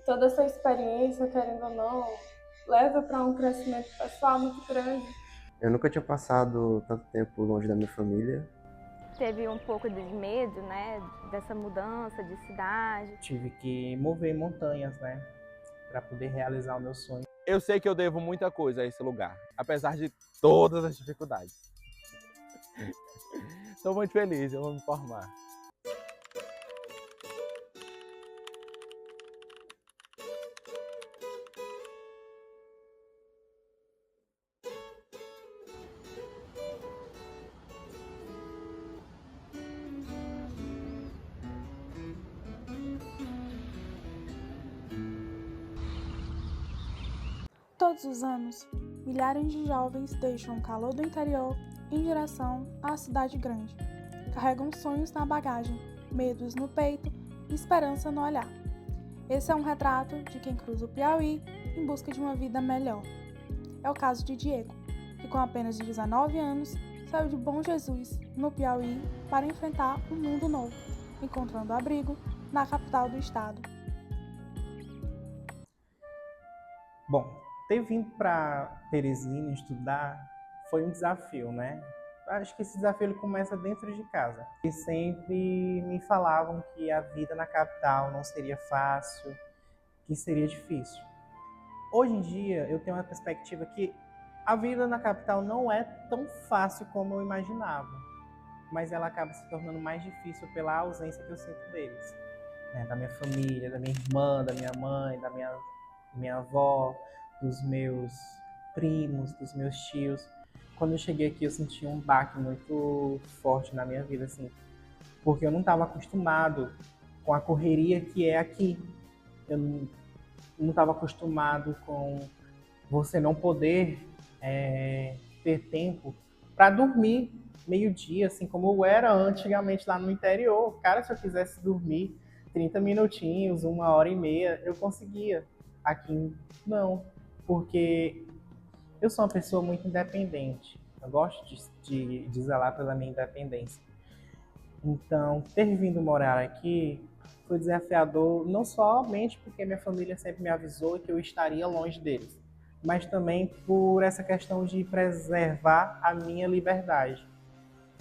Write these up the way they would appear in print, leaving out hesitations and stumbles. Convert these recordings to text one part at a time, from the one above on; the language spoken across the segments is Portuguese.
toda essa experiência, querendo ou não, leva para um crescimento pessoal muito grande. Eu nunca tinha passado tanto tempo longe da minha família. Teve um pouco de medo, né, dessa mudança de cidade. Tive que mover montanhas, né, para poder realizar o meu sonho. Eu sei que eu devo muita coisa a esse lugar, apesar de todas as dificuldades. Estou muito feliz, eu vou me formar. Todos os anos, milhares de jovens deixam o calor do interior em direção à cidade grande. Carregam sonhos na bagagem, medos no peito e esperança no olhar. Esse é um retrato de quem cruza o Piauí em busca de uma vida melhor. É o caso de Diego, que com apenas 19 anos saiu de Bom Jesus, no Piauí, para enfrentar um mundo novo, encontrando abrigo na capital do estado. Bom, ter vindo para Teresina estudar foi um desafio, né? Acho que esse desafio ele começa dentro de casa. E sempre me falavam que a vida na capital não seria fácil, que seria difícil. Hoje em dia eu tenho uma perspectiva que a vida na capital não é tão fácil como eu imaginava, mas ela acaba se tornando mais difícil pela ausência que eu sinto deles, né? Da minha família, da minha irmã, da minha mãe, da minha avó, dos meus primos, dos meus tios. Quando eu cheguei aqui, eu senti um baque muito forte na minha vida, assim, porque eu não estava acostumado com a correria que é aqui. Eu não estava acostumado com você não poder ter tempo para dormir meio-dia, assim como eu era antigamente lá no interior. Cara, se eu quisesse dormir 30 minutinhos, 1h30, eu conseguia. Aqui não, porque eu sou uma pessoa muito independente. Eu gosto de zelar pela minha independência. Então, ter vindo morar aqui foi desafiador, não somente porque minha família sempre me avisou que eu estaria longe deles, mas também por essa questão de preservar a minha liberdade.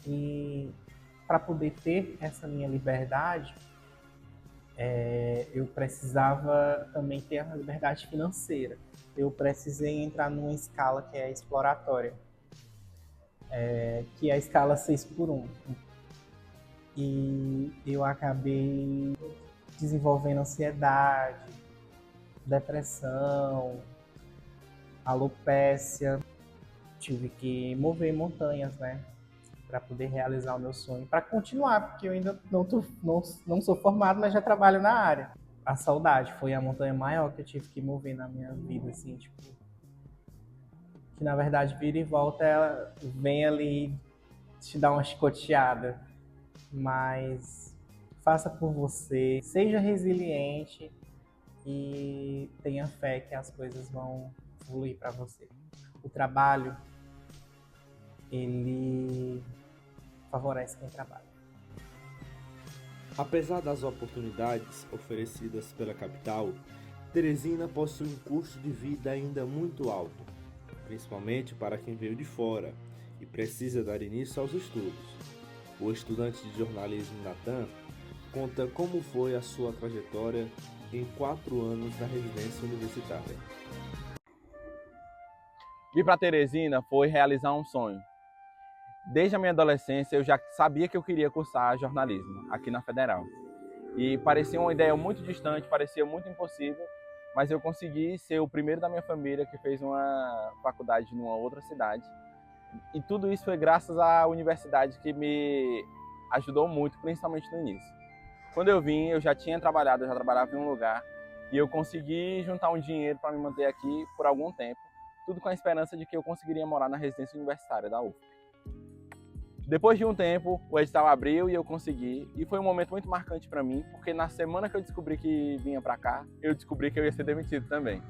E para poder ter essa minha liberdade, eu precisava também ter a liberdade financeira. Eu precisei entrar numa escala que é a exploratória, que é a escala 6x1. E eu acabei desenvolvendo ansiedade, depressão, alopécia. Tive que mover montanhas, né, para poder realizar o meu sonho, para continuar, porque eu ainda não sou formado, mas já trabalho na área. A saudade foi a montanha maior que eu tive que mover na minha vida, assim, tipo, que na verdade vira e volta, ela vem ali te dar uma chicoteada, mas faça por você, seja resiliente e tenha fé que as coisas vão fluir para você. O trabalho, ele favorece quem trabalha. Apesar das oportunidades oferecidas pela capital, Teresina possui um custo de vida ainda muito alto, principalmente para quem veio de fora e precisa dar início aos estudos. O estudante de jornalismo Natan conta como foi a sua trajetória em 4 anos na residência universitária. Vir para Teresina foi realizar um sonho. Desde a minha adolescência eu já sabia que eu queria cursar jornalismo aqui na Federal. E parecia uma ideia muito distante, parecia muito impossível, mas eu consegui ser o primeiro da minha família que fez uma faculdade numa outra cidade. E tudo isso foi graças à universidade que me ajudou muito, principalmente no início. Quando eu vim, eu já trabalhava em um lugar e eu consegui juntar um dinheiro para me manter aqui por algum tempo, tudo com a esperança de que eu conseguiria morar na residência universitária da UFP. Depois de um tempo, o edital abriu e eu consegui, e foi um momento muito marcante para mim, porque na semana que eu descobri que vinha para cá, eu descobri que eu ia ser demitido também.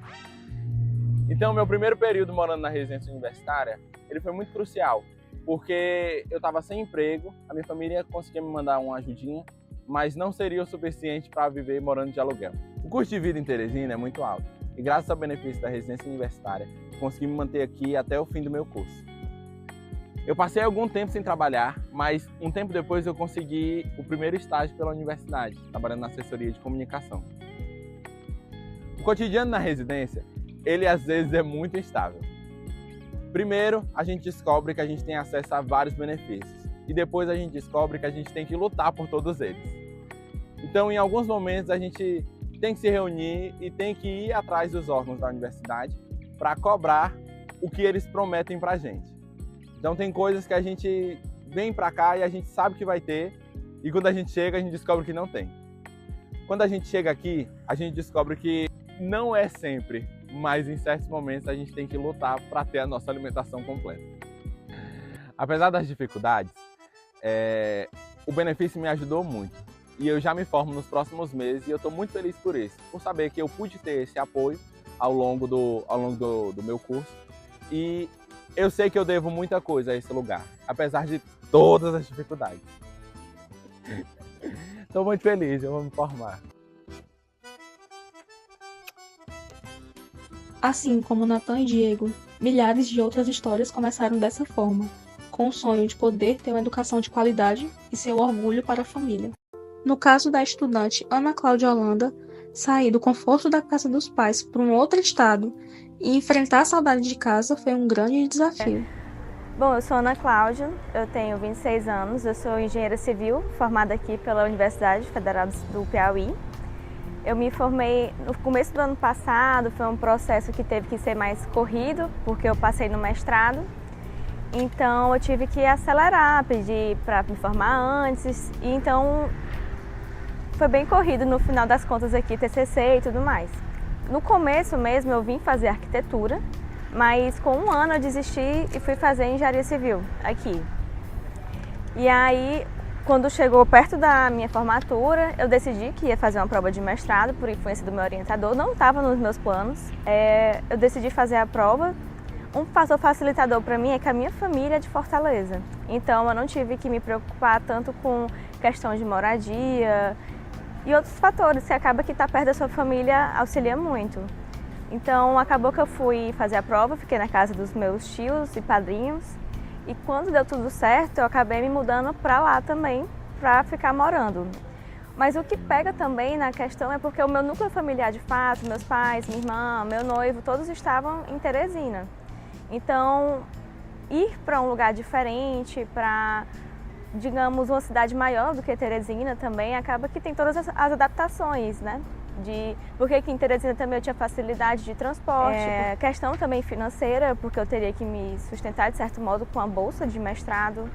Então, meu primeiro período morando na residência universitária, ele foi muito crucial, porque eu estava sem emprego, a minha família conseguia me mandar uma ajudinha, mas não seria o suficiente para viver morando de aluguel. O custo de vida em Teresina é muito alto e graças ao benefício da residência universitária, consegui me manter aqui até o fim do meu curso. Eu passei algum tempo sem trabalhar, mas um tempo depois eu consegui o primeiro estágio pela universidade, trabalhando na assessoria de comunicação. O cotidiano na residência, ele às vezes é muito instável. Primeiro, a gente descobre que a gente tem acesso a vários benefícios e depois a gente descobre que a gente tem que lutar por todos eles. Então, em alguns momentos, a gente tem que se reunir e tem que ir atrás dos órgãos da universidade para cobrar o que eles prometem para a gente. Então, tem coisas que a gente vem para cá e a gente sabe que vai ter e quando a gente chega, a gente descobre que não tem. Quando a gente chega aqui, a gente descobre que não é sempre, mas em certos momentos a gente tem que lutar para ter a nossa alimentação completa. Apesar das dificuldades, o benefício me ajudou muito. E eu já me formo nos próximos meses e eu estou muito feliz por isso, por saber que eu pude ter esse apoio ao longo do meu curso. E eu sei que eu devo muita coisa a esse lugar, apesar de todas as dificuldades. Estou muito feliz, eu vou me formar. Assim como Natan e Diego, milhares de outras histórias começaram dessa forma, com o sonho de poder ter uma educação de qualidade e ser um orgulho para a família. No caso da estudante Ana Cláudia Holanda, sair do conforto da casa dos pais para um outro estado e enfrentar a saudade de casa foi um grande desafio. Bom, eu sou Ana Cláudia, eu tenho 26 anos, eu sou engenheira civil, formada aqui pela Universidade Federal do Piauí. Eu me formei no começo do ano passado, foi um processo que teve que ser mais corrido, porque eu passei no mestrado. Então eu tive que acelerar, pedir para me formar antes, e então foi bem corrido no final das contas aqui, TCC e tudo mais. No começo mesmo eu vim fazer arquitetura, mas com um ano eu desisti e fui fazer engenharia civil aqui. E aí, quando chegou perto da minha formatura, eu decidi que ia fazer uma prova de mestrado por influência do meu orientador, não estava nos meus planos. Eu decidi fazer a prova. Um fator facilitador para mim é que a minha família é de Fortaleza, então eu não tive que me preocupar tanto com questão de moradia e outros fatores, que acaba que estar perto da sua família auxilia muito. Então acabou que eu fui fazer a prova, fiquei na casa dos meus tios e padrinhos e quando deu tudo certo eu acabei me mudando para lá também, para ficar morando. Mas o que pega também na questão é porque o meu núcleo familiar de fato, meus pais, minha irmã, meu noivo, todos estavam em Teresina. Então, ir para um lugar diferente, para, digamos, uma cidade maior do que Teresina também, acaba que tem todas as adaptações, né? Porque aqui em Teresina também eu tinha facilidade de transporte, questão também financeira, porque eu teria que me sustentar de certo modo com a bolsa de mestrado.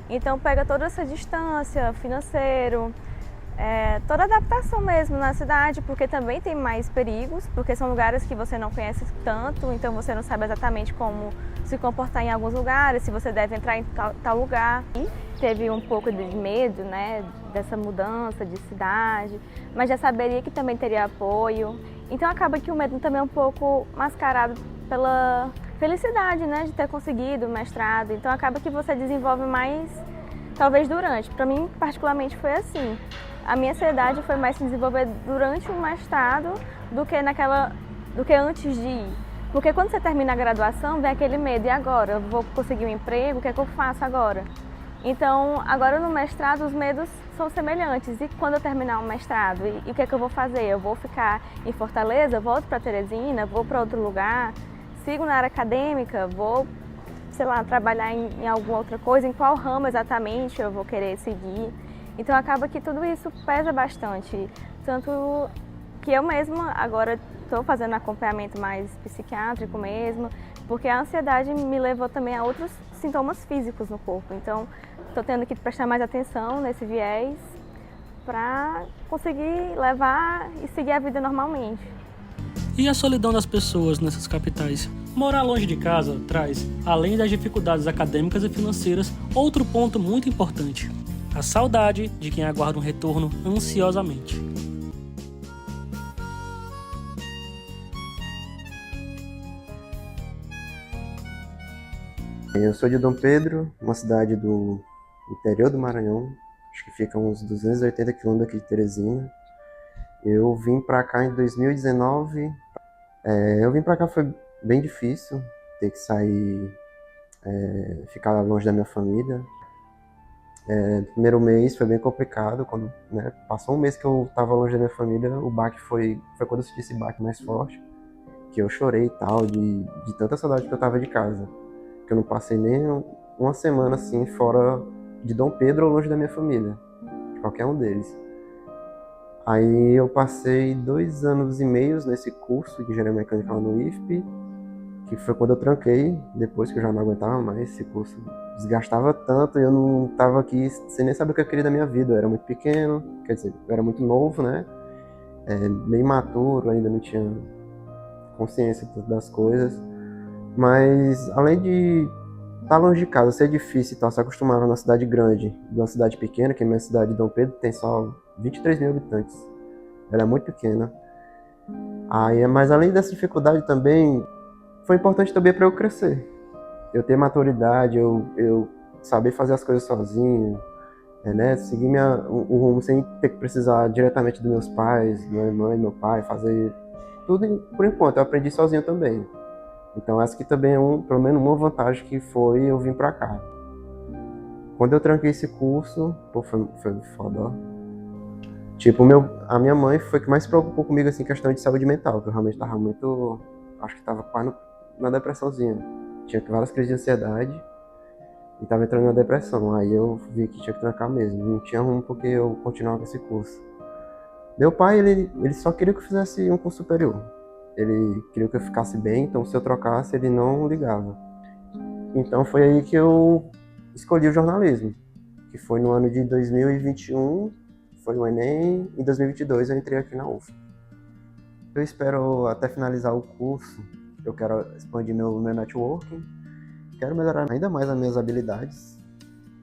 Então, pega toda essa distância, financeiro, toda a adaptação mesmo na cidade, porque também tem mais perigos, porque são lugares que você não conhece tanto, então você não sabe exatamente como se comportar em alguns lugares, se você deve entrar em tal lugar. E teve um pouco de medo, né, dessa mudança de cidade, mas já saberia que também teria apoio. Então acaba que o medo também é um pouco mascarado pela felicidade, né, de ter conseguido o mestrado. Então acaba que você desenvolve mais, talvez durante. Para mim, particularmente, foi assim. A minha ansiedade foi mais se desenvolver durante o mestrado do que antes de ir. Porque quando você termina a graduação, vem aquele medo, e agora? Eu vou conseguir um emprego, o que é que eu faço agora? Então, agora no mestrado, os medos são semelhantes. E quando eu terminar o mestrado, e o que é que eu vou fazer? Eu vou ficar em Fortaleza, volto para Teresina, vou para outro lugar, sigo na área acadêmica, vou, sei lá, trabalhar em alguma outra coisa, em qual ramo exatamente eu vou querer seguir. Então acaba que tudo isso pesa bastante, tanto que eu mesma agora estou fazendo acompanhamento mais psiquiátrico mesmo, porque a ansiedade me levou também a outros sintomas físicos no corpo. Então estou tendo que prestar mais atenção nesse viés para conseguir levar e seguir a vida normalmente. E a solidão das pessoas nessas capitais? Morar longe de casa traz, além das dificuldades acadêmicas e financeiras, outro ponto muito importante: a saudade de quem aguarda um retorno ansiosamente. Eu sou de Dom Pedro, uma cidade do interior do Maranhão, acho que fica uns 280 quilômetros aqui de Teresina. Eu vim pra cá em 2019. Eu vim pra cá, foi bem difícil ter que sair, ficar longe da minha família. No primeiro mês foi bem complicado, quando, né, passou um mês que eu tava longe da minha família, o baque foi quando eu senti esse baque mais forte, que eu chorei e tal, de tanta saudade que eu tava de casa, que eu não passei nem uma semana assim fora de Dom Pedro ou longe da minha família, de qualquer um deles. Aí eu passei 2 anos e meio nesse curso de engenharia mecânica lá no IFP, que foi quando eu tranquei, depois que eu já não aguentava mais esse curso. Desgastava tanto e eu não estava aqui sem nem saber o que eu queria da minha vida. Eu era muito pequeno, quer dizer, eu era muito novo, né? Meio imaturo, ainda não tinha consciência das coisas. Mas além de estar longe de casa, ser difícil e tal, se acostumar numa cidade grande, de uma cidade pequena, que é a minha cidade de Dom Pedro, tem só 23 mil habitantes. Ela é muito pequena. Mas além dessa dificuldade também, foi importante também para eu crescer. Eu ter maturidade, eu saber fazer as coisas sozinho, né? Seguir o rumo sem ter que precisar diretamente dos meus pais, da minha mãe, meu pai, fazer tudo por enquanto. Eu aprendi sozinho também. Então essa aqui também é pelo menos uma vantagem que foi eu vim pra cá. Quando eu tranquei esse curso, pô, foi foda, ó. Tipo, a minha mãe foi que mais se preocupou comigo, assim, questão de saúde mental, que eu realmente tava muito, acho que tava quase na depressãozinha. Tinha várias crises de ansiedade e tava entrando na depressão. Aí eu vi que tinha que trancar mesmo. Não tinha rumo porque eu continuava com esse curso. Meu pai, ele só queria que eu fizesse um curso superior. Ele queria que eu ficasse bem, então se eu trocasse, ele não ligava. Então foi aí que eu escolhi o jornalismo, que foi no ano de 2021, foi o Enem, em 2022 eu entrei aqui na UF. Eu espero até finalizar o curso. Eu quero expandir meu networking, quero melhorar ainda mais as minhas habilidades,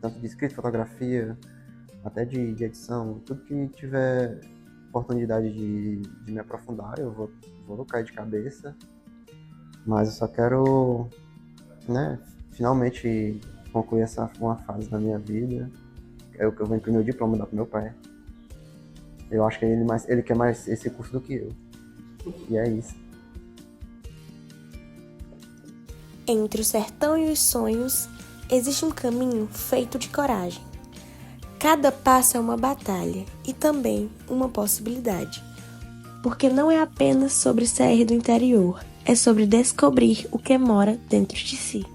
tanto de escrita, fotografia, até de edição, tudo que tiver oportunidade de me aprofundar, eu vou cair de cabeça, mas eu só quero, né, finalmente concluir uma fase da minha vida, é o que eu vou imprimir o diploma dar pro meu pai. Eu acho que ele quer mais esse curso do que eu, e é isso. Entre o sertão e os sonhos, existe um caminho feito de coragem. Cada passo é uma batalha e também uma possibilidade. Porque não é apenas sobre sair do interior, é sobre descobrir o que mora dentro de si.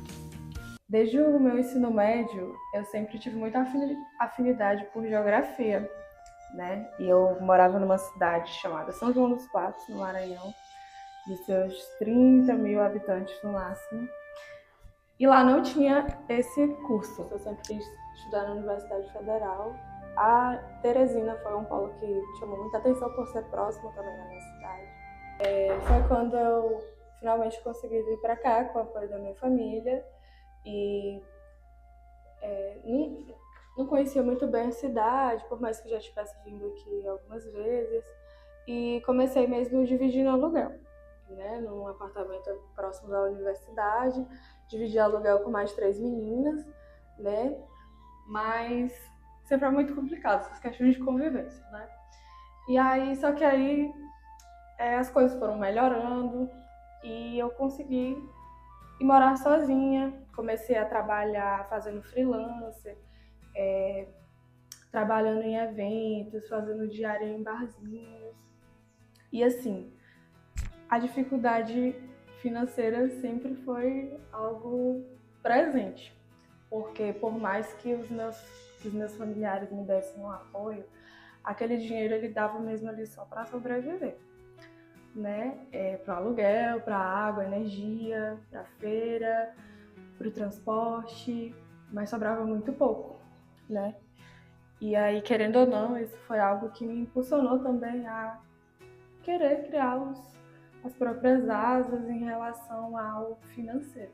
Desde o meu ensino médio, eu sempre tive muita afinidade por geografia, né? E eu morava numa cidade chamada São João dos Patos, no Maranhão, de seus 30 mil habitantes no máximo. E lá não tinha esse curso. Eu sempre quis estudar na Universidade Federal. A Teresina foi um polo que chamou muita atenção por ser próximo também da minha cidade. Foi quando eu finalmente consegui vir para cá com o apoio da minha família. E não conhecia muito bem a cidade, por mais que já tivesse vindo aqui algumas vezes. E comecei mesmo dividindo aluguel, né, num apartamento próximo da universidade. Dividi aluguel com mais 3 meninas, né? Mas sempre é muito complicado essas questões de convivência, né? E aí, só que aí as coisas foram melhorando e eu consegui ir morar sozinha. Comecei a trabalhar fazendo freelancer, trabalhando em eventos, fazendo diária em barzinhos. E assim, a dificuldade financeira sempre foi algo presente, porque por mais que os meus familiares me dessem um apoio, aquele dinheiro ele dava mesmo ali só para sobreviver, né? Para o aluguel, para a água, energia, para a feira, para o transporte, mas sobrava muito pouco, né? E aí, querendo ou não, isso foi algo que me impulsionou também a querer criar as próprias asas em relação ao financeiro.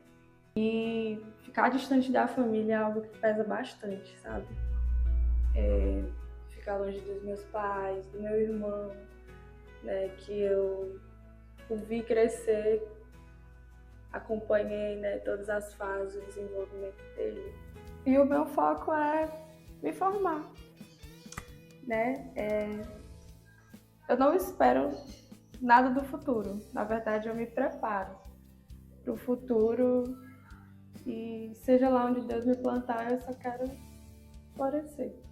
E ficar distante da família é algo que pesa bastante, sabe? Ficar longe dos meus pais, do meu irmão, né, que eu o vi crescer, acompanhei, né, todas as fases do desenvolvimento dele. E o meu foco é me formar, né? eu não espero nada do futuro. Na verdade, eu me preparo para o futuro e seja lá onde Deus me plantar, eu só quero florescer.